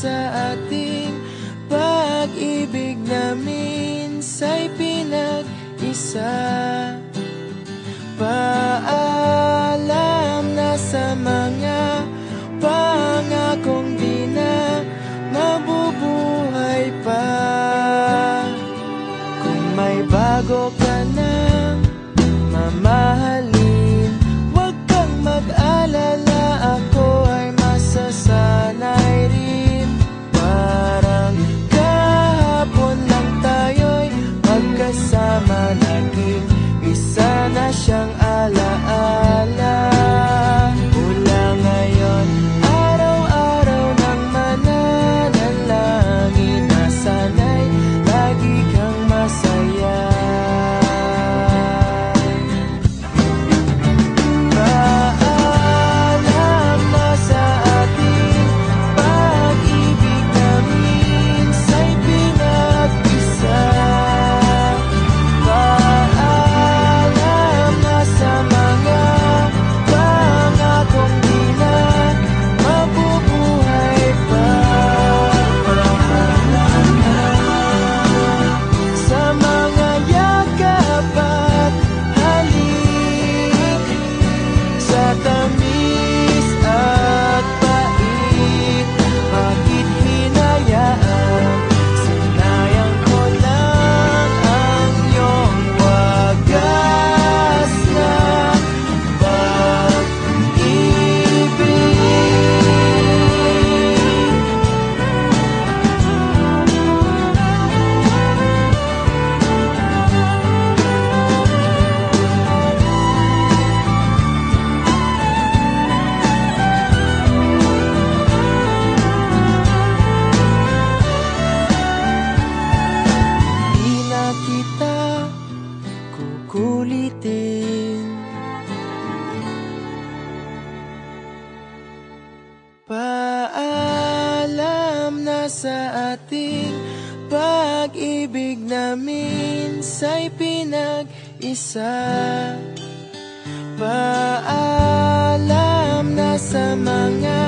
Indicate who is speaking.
Speaker 1: sa ating pag-ibig na minsa'y pinag-isa. Paalam na sa mga pangakong di na mabubuhay pa. Kung may bago ka nang mamahalin, huwag kang mag-alala, ako ay masasanay rin. Parang kahapon lang tayo'y magkasama, naging isa na siyang alaala. Mula ngayon, araw-araw nang mananalangin, nasana'y lagi kang masaya. Paalam na sa ating pag-ibig na minsa'y pinag-isa. Paalam na sa mga pangakong di na mabubuhay pa. Sa mga yakap at halik, sa tamis at pait, bakit hinayaan? Sinayang ko lang ang iyong wagas na pag-ibig. Di na kita kukulitin. Paalam na sa ating pag-ibig na minsa'y pinag-isa. Paalam na sa mga